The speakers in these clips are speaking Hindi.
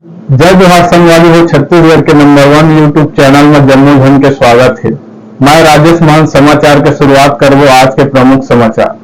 जय जोहार संगवारी हो। छत्तीसगढ़ के नंबर 1 यूट्यूब चैनल में जम्मू झन के स्वागत है। मैं राजेश महंत समाचार के शुरुआत करबो आज के प्रमुख समाचार।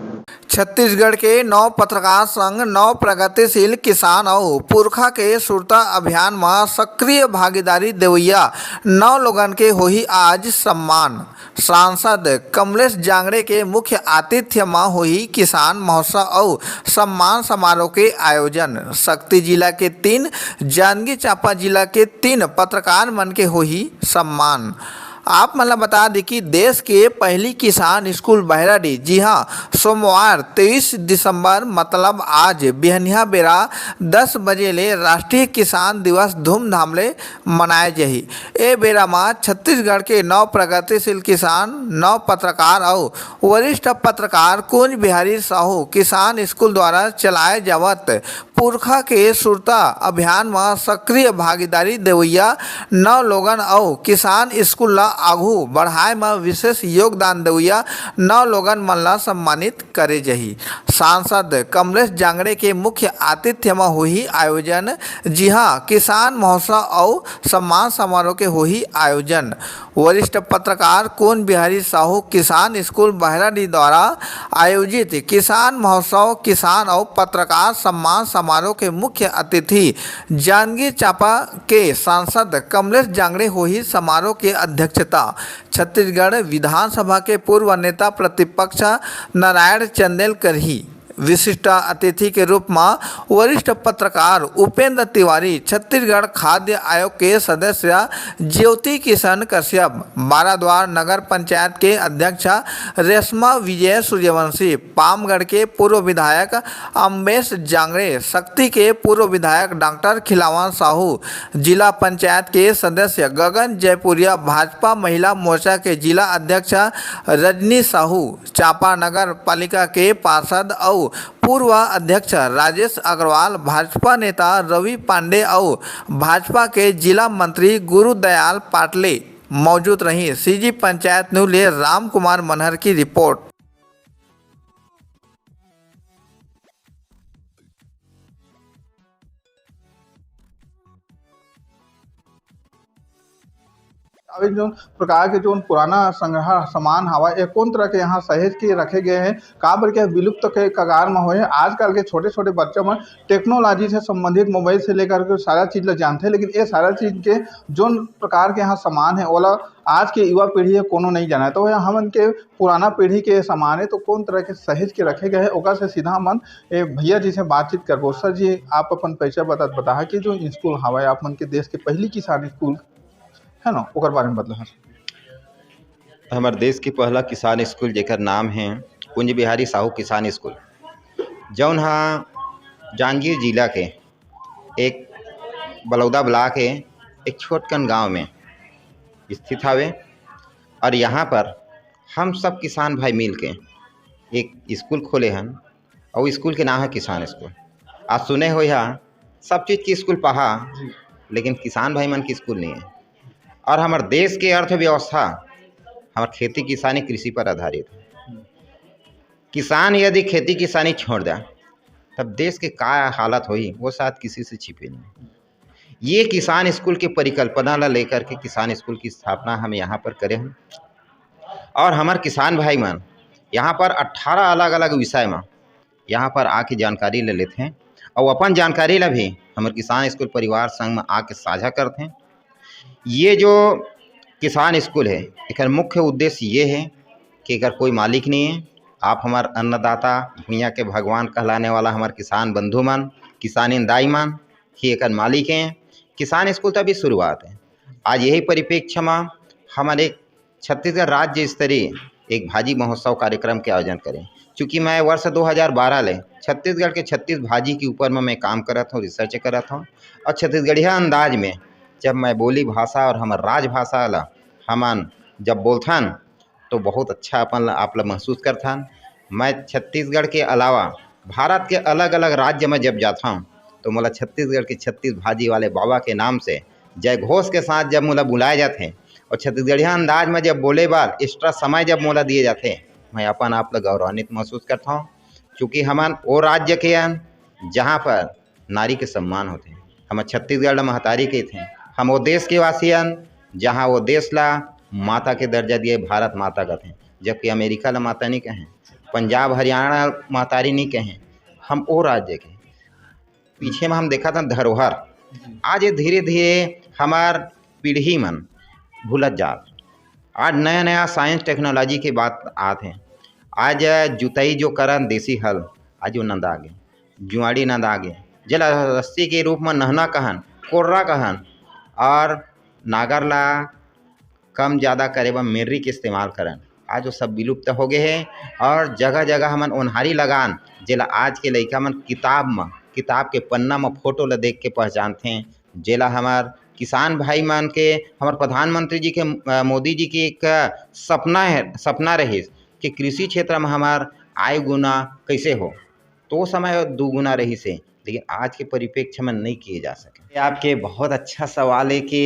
छत्तीसगढ़ के नौ पत्रकार संघ नौ प्रगतिशील किसान और पुरखा के सुरता अभियान में सक्रिय भागीदारी देवैया 9 लोगन के होही आज सम्मान। सांसद कमलेश जांगड़े के मुख्य आतिथ्य में होही किसान महोत्सव और सम्मान समारोह के आयोजन। शक्ति जिला के 3, जांजगीर चांपा जिला के 3 पत्रकार मन के होही सम्मान। आप मतलब बता दें कि देश के पहली किसान स्कूल बहराडी, जी हाँ, सोमवार 23 दिसंबर मतलब आज बिहनिया बेरा 10 बजे ले राष्ट्रीय किसान दिवस धूमधाम ले मनाए जही। ए बेरा में छत्तीसगढ़ के 9 प्रगतिशील किसान, 9 पत्रकार और वरिष्ठ पत्रकार कुंज बिहारी साहू किसान स्कूल द्वारा चलाए जावत पुरखा के सुरता अभियान में सक्रिय भागीदारी देवैया 9 लोगन और किसान स्कूल ला आगू बढ़ाए में विशेष योगदान देवैया 9 लोगन मन ला सम्मानित करे जही। सांसद कमलेश जांगड़े के मुख्य आतिथ्य में हुई आयोजन। जी हाँ, किसान महोत्सव और सम्मान समारोह के हुई आयोजन। वरिष्ठ पत्रकार कुंज बिहारी साहू किसान स्कूल बहराडी द्वारा आयोजित किसान महोत्सव, किसान और पत्रकार सम्मान समारोह के मुख्य अतिथि जांजगीर चांपा के सांसद कमलेश जांगड़े हुई समारोह के अध्यक्षता छत्तीसगढ़ विधानसभा के पूर्व नेता प्रतिपक्ष नारायण चंदेल करही। विशिष्ट अतिथि के रूप में वरिष्ठ पत्रकार उपेंद्र तिवारी, छत्तीसगढ़ खाद्य आयोग के सदस्य ज्योति किशन कश्यप, बाराद्वार नगर पंचायत के अध्यक्ष रेशमा विजय सूर्यवंशी, पामगढ़ के पूर्व विधायक अम्बेश जांगड़े, शक्ति के पूर्व विधायक डॉक्टर खिलावन साहू, जिला पंचायत के सदस्य गगन जयपुरिया, भाजपा महिला मोर्चा के जिला अध्यक्ष रजनी साहू, चांपा नगर पालिका के पार्षद और पूर्व अध्यक्ष राजेश अग्रवाल, भाजपा नेता रवि पांडे और भाजपा के जिला मंत्री गुरुदयाल पाटले मौजूद रही। सीजी पंचायत न्यूज़ ले राम कुमार मनहर की रिपोर्ट। अभी जो प्रकार के जो पुराना संग्रह सामान हवा ये कौन तरह के यहाँ सहेज के रखे गए हैं, काबर के विलुप्त के कगार में हुए। आजकल के छोटे छोटे बच्चों में टेक्नोलॉजी से संबंधित मोबाइल से लेकर के सारा चीज़ ला जानते हैं, लेकिन ये सारा चीज़ के जो प्रकार के यहाँ सामान है ओला आज के युवा पीढ़ी है कोनो नहीं जाना है। तो वह हम के पुराना पीढ़ी के सामान है तो कौन तरह के सहेज के रखे गए हैं, ओकर से सीधा मन भैया जी से बातचीत करबो। सर जी, आप अपन परिचय बता कि जो स्कूल हवा आप मन के देश के पहली किसान स्कूल है ना, ओकर बारे में बतला। हमारे देश की पहला किसान स्कूल जेकर नाम है कुंज बिहारी साहू किसान स्कूल, जौन हाँ जांजगीर जिला के एक बलौदा ब्लॉक के एक छोटकन गांव में स्थित हवे। और यहाँ पर हम सब किसान भाई मिल के एक स्कूल खोले हैं और स्कूल के नाम है किसान स्कूल। आज सुने हो यहाँ सब चीज़ की स्कूल पढ़ा, लेकिन किसान भाई मन की स्कूल नहीं है। और हमारे देश के अर्थव्यवस्था हमारे खेती किसानी कृषि पर आधारित है। किसान यदि खेती किसानी छोड़ दे तब देश के का हालत होई वो शायद किसी से छिपे नहीं। ये किसान स्कूल की परिकल्पना ला लेकर के किसान स्कूल की स्थापना हम यहाँ पर करें हैं। और हमारे किसान भाई मन यहाँ पर 18 अलग अलग विषय में यहाँ पर आके जानकारी ले लेते हैं और अपन जानकारी ला भी हमारे किसान स्कूल परिवार संघ में आके साझा करते हैं। ये जो किसान स्कूल है इसका मुख्य उद्देश्य ये है कि अगर कोई मालिक नहीं है, आप हमारे अन्नदाता भूइयाँ के भगवान कहलाने वाला हमारे किसान बंधु मन, किसान दाई मन ही एक मालिक हैं। किसान स्कूल तो अभी शुरुआत है। आज यही परिप्रेक्ष्य में हमारे छत्तीसगढ़ राज्य स्तरीय एक भाजी महोत्सव कार्यक्रम के आयोजन करें। चूँकि मैं वर्ष 2012 ले छत्तीसगढ़ के 36 भाजी के ऊपर में मैं काम करता हूँ, रिसर्च करता हूँ। और छत्तीसगढ़िया अंदाज में जब मैं बोली भाषा और हमार राजभाषा ला हमन जब बोलथन तो बहुत अच्छा अपन आप लोग महसूस करथन। मैं छत्तीसगढ़ के अलावा भारत के अलग अलग राज्य में जब जाता हूँ तो मोला छत्तीसगढ़ के 36 भाजी वाले बाबा के नाम से जय घोष के साथ जब मोला बुलाए जाते हैं और छत्तीसगढ़िया अंदाज में जब बोले बार एक्स्ट्रा समय जब मोला दिए जाते हैं, मैं अपन आप लोग गौरवान्वित महसूस करता हूँ। चूँकि हमन वो राज्य के हैं जहाँ पर नारी के सम्मान होते हैं, हम छत्तीसगढ़ महतारी के थे, हम वो देश के वासियन जहाँ वो देश ला माता के दर्जा दिए भारत माता का थे, जबकि अमेरिका ला माता नहीं कहें, पंजाब हरियाणा महतारी नहीं कहें, हम वो राज्य के पीछे में हम देखा था धरोहर। आज ये धीरे धीरे हमार पीढ़ी मन भूलत जात। आज नया नया साइंस टेक्नोलॉजी की बात आते हैं। आज जुताई जो करन देसी हल आज वो नंद आगे, जुआड़ी नंद आगे, जला रस्सी के रूप में नहना कहन, कोर्रा कहन, और नागर ला कम ज़्यादा करे व मेर्री के इस्तेमाल करन। आज वो सब विलुप्त हो गए हैं और जगह जगह हमन ओन्हारी लगान जेला आज के लइका मन किताब के पन्ना में फोटो ला देख के पहचानते हैं। जेला हमार किसान भाई मन के हमार प्रधानमंत्री जी के मोदी जी के एक सपना रहे कि कृषि क्षेत्र में हमार आय गुना कैसे हो, तो समय 2 गुना रही से, लेकिन आज के परिप्रेक्ष्य में नहीं किए जा सके। आपके बहुत अच्छा सवाल है कि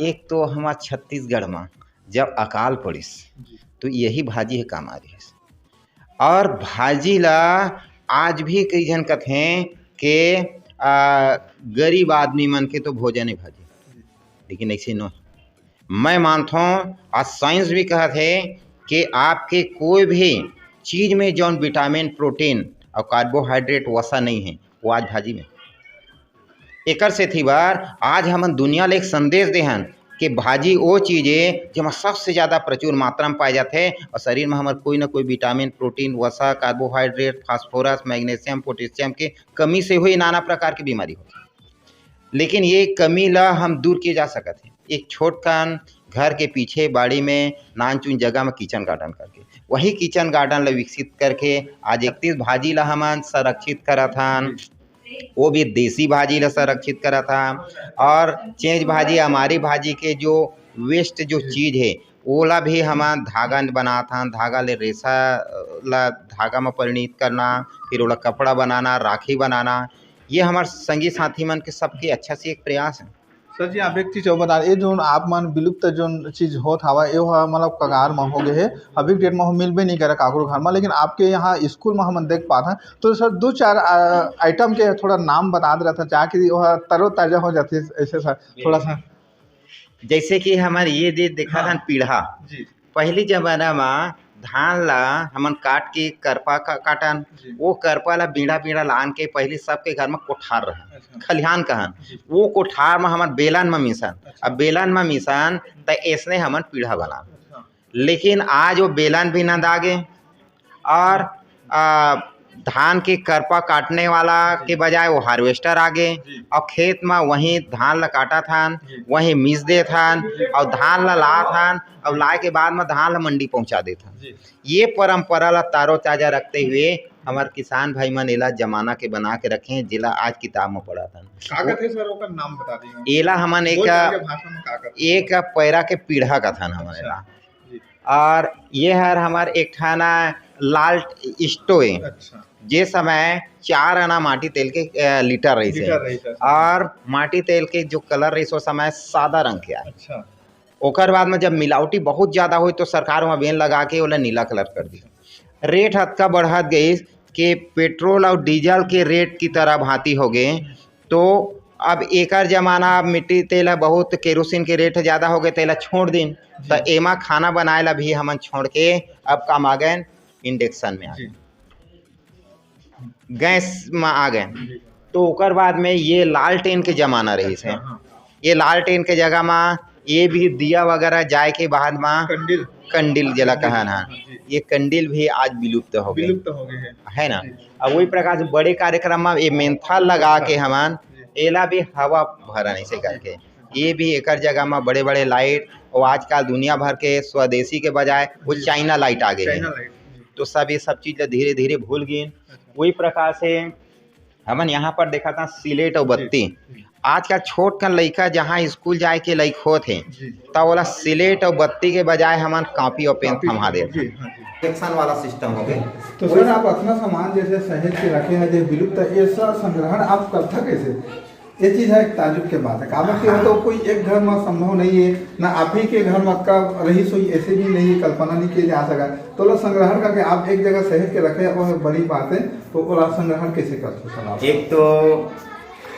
एक तो हमार छत्तीसगढ़ में जब अकाल पड़िस तो यही भाजी है काम आ रही है, और भाजी ला आज भी कई जन कथें कि गरीब आदमी मन के तो भोजन है भाजी, लेकिन ऐसे न। मैं मानता हूँ आज साइंस भी कहत है कि आपके कोई भी चीज़ में जौन विटामिन प्रोटीन और कार्बोहाइड्रेट वसा नहीं है वो आज भाजी में। एकर से थी बार आज हम दुनिया ले एक संदेश देहन कि भाजी वो चीज़ है जो सबसे ज़्यादा प्रचुर मात्रा में पाए जाते हैं और शरीर में हमारे कोई ना कोई विटामिन प्रोटीन वसा कार्बोहाइड्रेट फास्फोरस मैग्नीशियम पोटेशियम के कमी से हुई नाना प्रकार की बीमारी होती है। लेकिन ये कमी ला हम दूर किए जा सकते हैं एक छोटकन घर के पीछे बाड़ी में नान चुन जगह में किचन गार्डन करके, वही किचन गार्डन ला विकसित करके आज 31 भाजी ला हम संरक्षित करा था, वो भी देसी भाजी ला संरक्षित करा था। और चेंज भाजी हमारी भाजी के जो वेस्ट जो चीज़ है ओला भी हम धागा बना था, धागा ले रेशा ला धागा में परिणित करना, फिर ओला कपड़ा बनाना, राखी बनाना, ये हमारे संगी साथी मन के सबके अच्छा से एक प्रयास है। सर जी आप एक चीज़ और बता, ये जो आप मन विलुप्त जो चीज़ होत हवा ये मतलब कगार में हो गए है, अभी डेट में मिलबे नहीं करे काकरो घर में, लेकिन आपके यहाँ स्कूल में हम देख पाते हैं। तो सर 2-4 आइटम के थोड़ा नाम बता दे रहा था ताकि वह तरोताज़ा हो जाती है ऐसे सर थोड़ा सा। जैसे कि हमारे ये देखा था पीढ़ा, पहली जमाना में धान ला हमन काट के करपा काटन, वो करपा ला बीड़ा बीड़ा लान के पहले सबके घर में कोठार रहे, खलिहान कहन, वो कोठार में हमन बेलन में मिसन, अब बेलन में मिसन तो ऐसने हमन पीढ़ा बना। लेकिन आज वो बेलन भी न दागे और धान के करपा काटने वाला के बजाय वो हार्वेस्टर आ गए और खेत में वहीं धान ला काटा थान, वहीं मिस दे थान और धान ला ला थान और लाए के बाद में धान ला मंडी पहुंचा दे थान। ये परंपरा ला तारो ताजा रखते हुए हमारे किसान भाई मन एला जमाना के बना के रखे हैं, जिला आज किताब में पढ़ा था। नाम बता दीजिए। एला हमन एक पैरा के पीढ़ा का था हमारे ला, और ये हर हमार एक ठाना लाल स्टोए, जे समय 4 आना माटी तेल के लीटर रही है, और माटी तेल के जो कलर रही सो समय सादा रंग के आए। ओकर बाद में जब मिलावटी बहुत ज़्यादा हुई तो सरकार वहाँ बेन लगा के ओला नीला कलर कर दिया। रेट हद बढ़त गई कि पेट्रोल और डीजल के रेट की तरह भांति हो गए। तो अब एकर जमाना, अब मिट्टी तेल बहुत, केरोसिन के रेट ज़्यादा हो गए, तेला छोड़ दिन तो एमा खाना बनाए ला भी हमन छोड़ के अब काम आ गए इंडक्शन में, आ गए गैस में आ गए। तो ओकर बाद में ये लालटेन के ज़माना रही है, ये लालटेन के जगह में ये भी दिया वगैरह जाए के बाद में कंडिल जला कहन है, ये कंडिल भी आज विलुप्त हो गए है ना। अब वही प्रकार से बड़े कार्यक्रम में ये मेंथल लगा के हमन एला भी हवा भरा नहीं से करके, ये भी एक जगह में बड़े बड़े लाइट, और आजकल दुनिया भर के स्वदेशी के बजाय वो चाइना लाइट आ गए हैं। तो सब ये सब चीज़ धीरे धीरे भूल गए। वही प्रकार से हमन यहाँ पर देखा था सिलेट और बत्ती। आजकल छोट कन लइका जहाँ स्कूल जाए के लइक होते तो वाला सिलेट और बत्ती के बजाय हमन कॉपी और पेन थमा देते, इंजेक्शन वाला सिस्टम हो गया। तो सर आप अपना सामान जैसे सहेज के रखे हैं जो विलुप्त है, ये सब संग्रहण आप करता कैसे? ये चीज़ है एक ताजुब के बात है। काबर के तो कोई एक घर में संभव नहीं है, ना आप ही के घर में का रही सोई ऐसे भी नहीं, कल्पना नहीं किया जा सका। तो ला संग्रहण करके आप एक जगह सहेज के रखे वो बड़ी बात है। तो वो संग्रहण कैसे करते सर आप? एक तो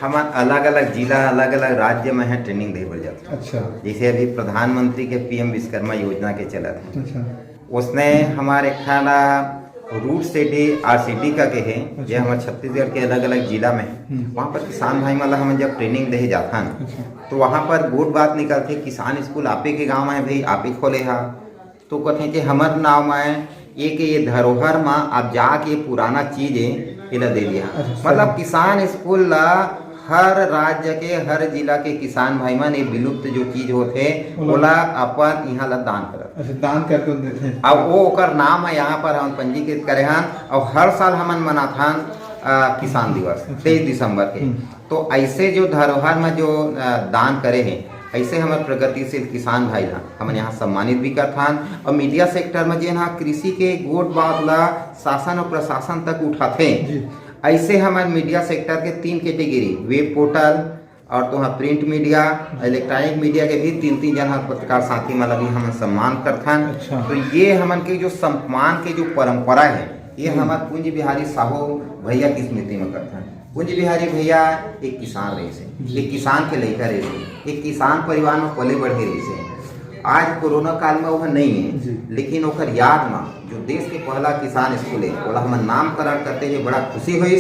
हमार अलग अलग जिला अलग अलग राज्य में है ट्रेनिंग दे बढ़ जाता। अच्छा जैसे अभी प्रधानमंत्री के PM विश्वकर्मा योजना के चलत है, अच्छा उसने हमारे खाना रूट सिटी RCT का के है, जो हमारे छत्तीसगढ़ के अलग अलग जिला में वहाँ पर किसान भाई मतलब हम जब ट्रेनिंग दे जाता तो वहाँ पर बहुत बात निकलती, किसान स्कूल आपे के गाँव में है भाई, आप ही खोले हा, तो कहते कि हमार नाव में एक ये धरोहर में आप जाके पुराना चीज इला दे दिया। मतलब किसान स्कूल ला हर राज्य के हर जिला के किसान भाई मन ये विलुप्त जो चीज होते ओला अपन यहाँ ला दान करत। अच्छा दान करके देते। अब वो ओकर नाम है यहाँ पर हम पंजीकृत करे हन और हर साल हमन मनाथन किसान दिवस 23 दिसंबर के। तो ऐसे जो धरोहर में जो दान करे हैं ऐसे हमारे प्रगतिशील किसान भाई ला हमन यहाँ सम्मानित भी करथान। और मीडिया सेक्टर में जो है कृषि के गोट बात ला शासन और प्रशासन तक उठाते, ऐसे हमारे मीडिया सेक्टर के 3 कैटेगरी, वेब पोर्टल और तो हाँ प्रिंट मीडिया इलेक्ट्रॉनिक मीडिया के भी 3 जन पत्रकार साथी मतलब भी हम सम्मान करथान। अच्छा। तो ये हमन के जो सम्मान के जो परंपरा है ये हमारे कुंज बिहारी साहू भैया की स्मृति में करथान। कुंज बिहारी भैया एक किसान रहे से, एक किसान के लड़का रहे से, एक किसान परिवार में पले बढ़े रहे से। आज कोरोना काल में वह नहीं है, लेकिन ओकर याद में जो देश के पहला किसान स्कूल है ओला हम नामकरण करते हुए बड़ा खुशी हुई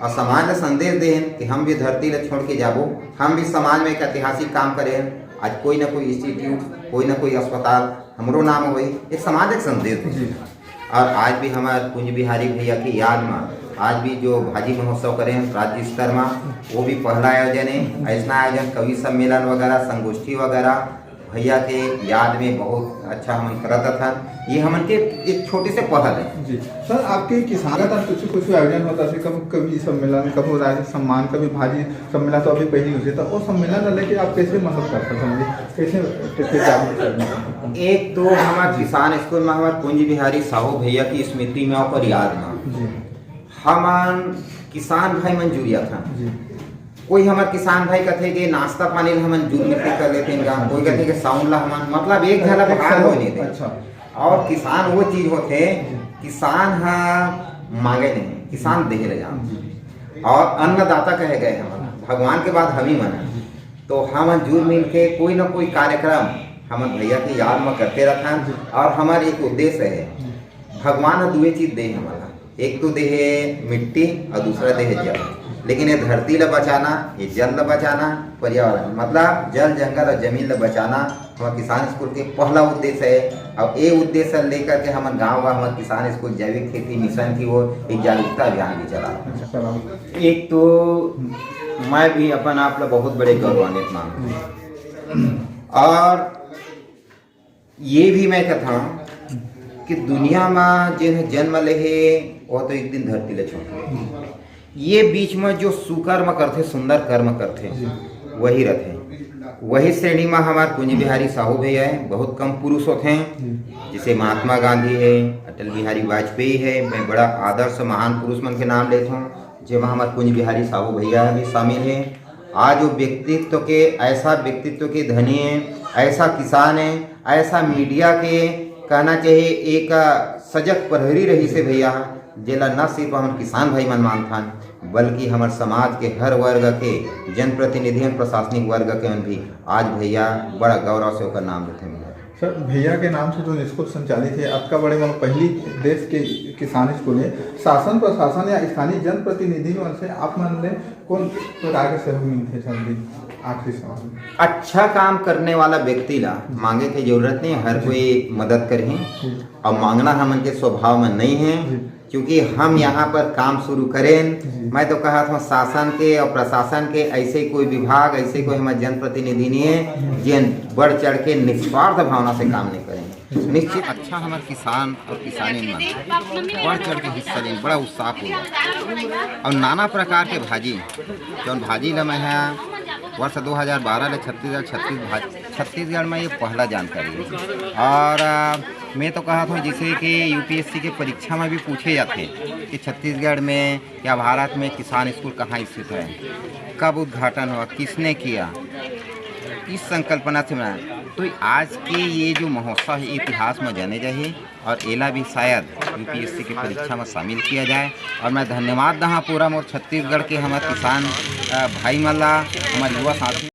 और समाज में संदेश दें कि हम भी धरती ले छोड़ के जाबो, हम भी समाज में एक ऐतिहासिक काम करें। आज कोई ना कोई इंस्टीट्यूट कोई ना कोई अस्पताल हमरो नाम हुई, एक सामाजिक संदेश दें। और आज भी हमारे कुंज बिहारी भैया की याद में आज भी जो भाजी महोत्सव करें राज्य स्तर में वो भी पहला आयोजन है। ऐसा आयोजन कवि सम्मेलन वगैरह संगोष्ठी वगैरह भैया के याद में बहुत अच्छा हम करता था। ये हमन के एक छोटे से पहल है जी। सर आपके किसान का कुछ आयोजन होता है, कभी सम्मेलन, कभी राज्य सम्मान, कभी भाजी सम्मेलन, तो अभी पहले होते तो वो सम्मेलन लेके आप कैसे मतलब करते समझे कैसे जागरूक करना? एक तो हमारे किसान स्कूल में हमारे कुंज बिहारी साहू भैया की स्मृति में और याद में हम किसान भाई मन जुड़िया था। कोई हमारे किसान भाई कहते कि नाश्ता पानी हमन जुड़ मिल कर लेते हैं, कोई कहते कि साउंड ला हमन मतलब एक झलक भाग हो नहीं दे। अच्छा। और किसान वो चीज होते किसान हा मांगे नहीं, किसान दे ले जान और अन्नदाता कहे गए हम भगवान के बाद हम ही मन। तो हम जुड़ मिल के कोई ना कोई कार्यक्रम हम भैया की याद में करते रहता। और हमारे एक उद्देश्य है, भगवान दुए चीज दे हमारा, एक तो दे है मिट्टी और दूसरा दे है जल, लेकिन ये धरती ला बचाना, ये जल ला बचाना, पर्यावरण मतलब जल जंगल और जमीन ला बचाना हमारे किसान स्कूल के पहला उद्देश्य है। और ये उद्देश्य लेकर के हमारे गाँव का हमारे किसान स्कूल जैविक खेती मिशन की ओर एक जागरूकता अभियान भी चला। एक तो मैं भी अपन आप ला बहुत बड़े गौरवान्वित मानता हूँ और ये भी मैं कहता हूँ कि दुनिया में जिन्हें जन्म ले वो तो एक दिन धरती ले छोड़, ये बीच में जो सुकर्म करते सुंदर कर्म करते वही रहते। वही श्रेणी में हमारे कुंज बिहारी साहू भैया है, बहुत कम पुरुष होते हैं, जैसे महात्मा गांधी है, अटल बिहारी वाजपेयी है। मैं बड़ा आदर्श महान पुरुष मन के नाम लेता हूँ, जिसमें हमारे कुंज बिहारी साहू भैया भी शामिल है। आज वो व्यक्तित्व के ऐसा व्यक्तित्व के धनी है, ऐसा किसान है, ऐसा मीडिया के कहना चाहिए एक सजग प्रहरी रही से भैया, जेला न सिर्फ हम किसान भाई मन मानथान बल्कि हमारे समाज के हर वर्ग के जनप्रतिनिधि प्रशासनिक वर्ग के भी आज भैया बड़ा गौरव से नाम लेते हैं। सर भैया के नाम से जो स्कूल संचालित है आपका बड़े में पहली देश के किसान स्कूल है, शासन प्रशासन या स्थानीय जनप्रतिनिधि से आप मन ने कौन प्रकार के सहयोग मिलते सर? आखिरी सवाल। अच्छा काम करने वाला व्यक्ति ला मांगे की जरूरत नहीं, हर कोई मदद करे और मांगना हमन के स्वभाव में नहीं है, क्योंकि हम यहाँ पर काम शुरू करें। मैं तो कहा था शासन के और प्रशासन के ऐसे कोई विभाग ऐसे कोई हमारे जनप्रतिनिधि नहीं है जिन बढ़ चढ़ के निस्वार्थ भावना से काम नहीं करेंगे। निश्चित अच्छा हमारे किसान और किसानी मन बढ़ चढ़ के हिस्सा लें, बड़ा उत्साह पूर्वक। और नाना प्रकार के भाजी जौन भाजी ला मैं वर्ष 2012 ले छत्तीसगढ़ में ये पहला जानकारी है। और मैं तो कहा था जैसे कि UPSC के परीक्षा में भी पूछे जाते हैं कि छत्तीसगढ़ में या भारत में किसान स्कूल कहाँ स्थित है, कब उद्घाटन हुआ, किसने किया। इस संकल्पना से मनाया। तो आज के ये जो महोत्सव है इतिहास में जाने जाए और एला भी शायद यूपीएससी की परीक्षा में शामिल किया जाए। और मैं धन्यवाद दहा पूरा मोर छत्तीसगढ़ के हमारे किसान भाई मला, हमारे युवा साथी